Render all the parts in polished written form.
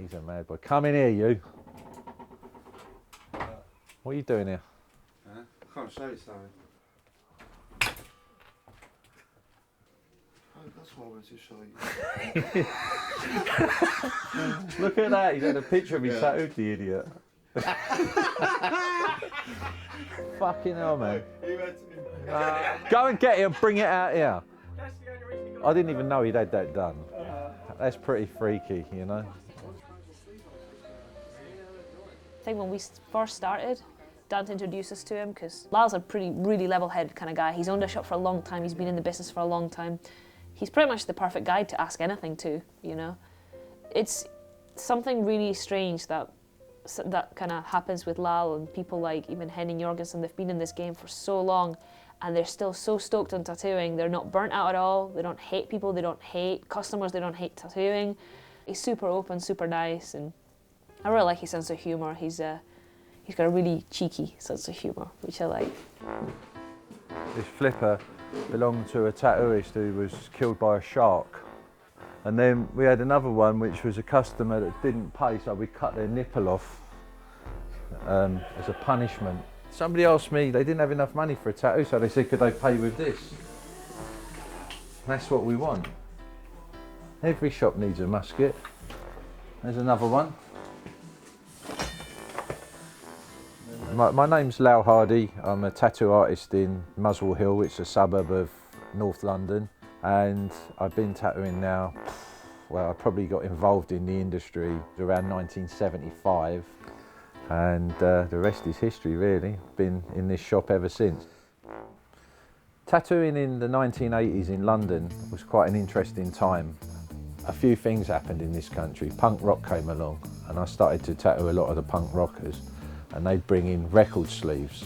He's a mad boy. Come in here, you. What are you doing here? I can't show you something. Oh, that's what I wanted to show you. Look at that, he's had a picture of me tattooed, the idiot. Fucking hell, man. Go and get it and bring it out here. I didn't even know he'd had that done. That's pretty freaky, you know. I think when we first started, Dad introduced us to him because Lal's a really level-headed kind of guy. He's owned a shop for a long time, he's been in the business for a long time. He's pretty much the perfect guy to ask anything to, you know. It's something really strange that kind of happens with Lal and people like even Henning Jorgensen. They've been in this game for so long and they're still so stoked on tattooing. They're not burnt out at all. They don't hate people, they don't hate customers, they don't hate tattooing. He's super open, super nice, and I really like his sense of humour. He's got a really cheeky sense of humour, which I like. This flipper belonged to a tattooist who was killed by a shark. And then we had another one which was a customer that didn't pay, so we cut their nipple off as a punishment. Somebody asked me, they didn't have enough money for a tattoo, so they said, could they pay with this? That's what we want. Every shop needs a musket. There's another one. My name's Lal Hardy. I'm a tattoo artist in Muswell Hill, which is a suburb of North London. And I've been tattooing now, well, I probably got involved in the industry around 1975. And the rest is history, really. Been in this shop ever since. Tattooing in the 1980s in London was quite an interesting time. A few things happened in this country. Punk rock came along and I started to tattoo a lot of the punk rockers, and they'd bring in record sleeves,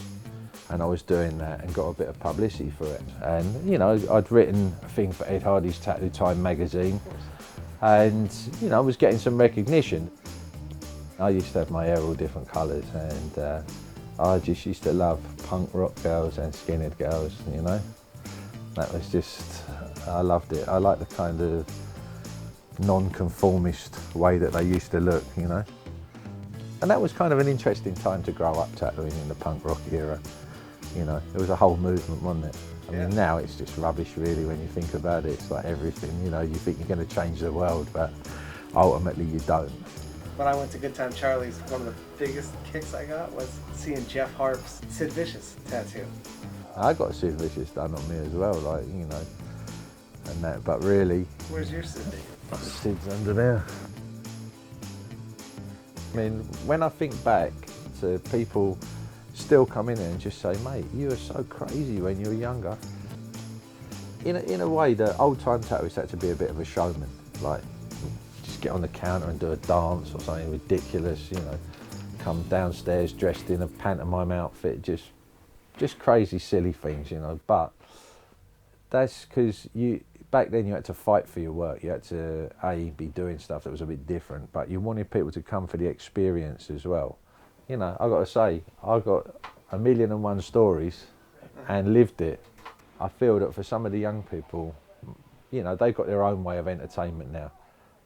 and I was doing that and got a bit of publicity for it. And you know, I'd written a thing for Ed Hardy's Tattoo Time magazine, and you know, I was getting some recognition. I used to have my hair all different colours, and I just used to love punk rock girls and skinhead girls, you know. That was just, I loved it. I like the kind of non-conformist way that they used to look, you know. And that was kind of an interesting time to grow up tattooing in the punk rock era. You know, there was a whole movement, wasn't it? I mean, now it's just rubbish really when you think about it. It's like everything, you know, you think you're going to change the world, but ultimately you don't. When I went to Good Time Charlie's, one of the biggest kicks I got was seeing Jeff Harp's Sid Vicious tattoo. I got Sid Vicious done on me as well, like, you know, and that, but really... Where's your Sid? Sid's under there. I mean, when I think back to people still come in there and just say, mate, you were so crazy when you were younger. In a way, the old-time tattooists had to be a bit of a showman, like just get on the counter and do a dance or something ridiculous, you know, come downstairs dressed in a pantomime outfit, just crazy, silly things, you know. But that's because back then you had to fight for your work. You had to be doing stuff that was a bit different, but you wanted people to come for the experience as well. You know, I got to say, I got 1,000,001 stories and lived it. I feel that for some of the young people, you know, they've got their own way of entertainment now,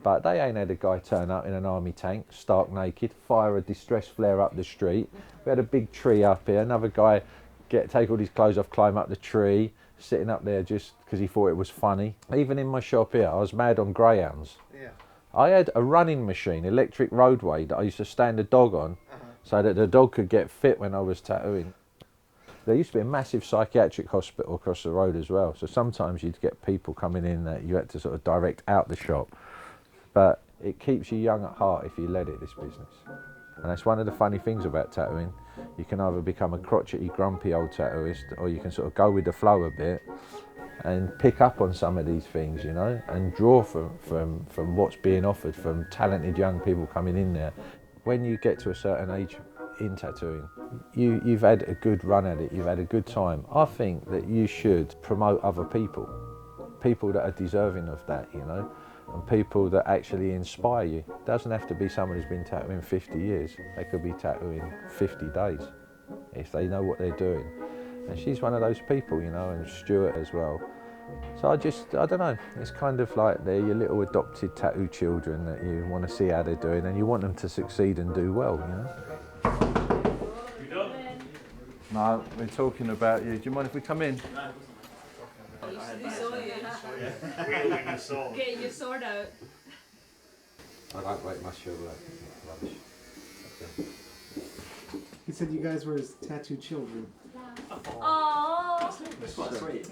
but they ain't had a guy turn up in an army tank, stark naked, fire a distress flare up the street. We had a big tree up here, another guy take all his clothes off, climb up the tree, sitting up there just because he thought it was funny. Even in my shop here, I was mad on greyhounds. Yeah. I had a running machine, electric roadway, that I used to stand the dog on so that the dog could get fit when I was tattooing. There used to be a massive psychiatric hospital across the road as well, so sometimes you'd get people coming in that you had to sort of direct out the shop. But it keeps you young at heart if you let it, this business. And that's one of the funny things about tattooing. You can either become a crotchety, grumpy old tattooist, or you can sort of go with the flow a bit and pick up on some of these things, you know, and draw from what's being offered from talented young people coming in there. When you get to a certain age in tattooing, you've had a good run at it, you've had a good time. I think that you should promote other people that are deserving of that, you know, and people that actually inspire you. It doesn't have to be someone who's been tattooing 50 years. They could be tattooing 50 days if they know what they're doing. And she's one of those people, you know, and Stuart as well. So I don't know, it's kind of like they're your little adopted tattoo children that you want to see how they're doing and you want them to succeed and do well, you know. No, we're talking about you. Do you mind if we come in? Get your sword out. I don't rate my show rubbish. He said you guys were his tattoo children. Aww. That's quite sweet.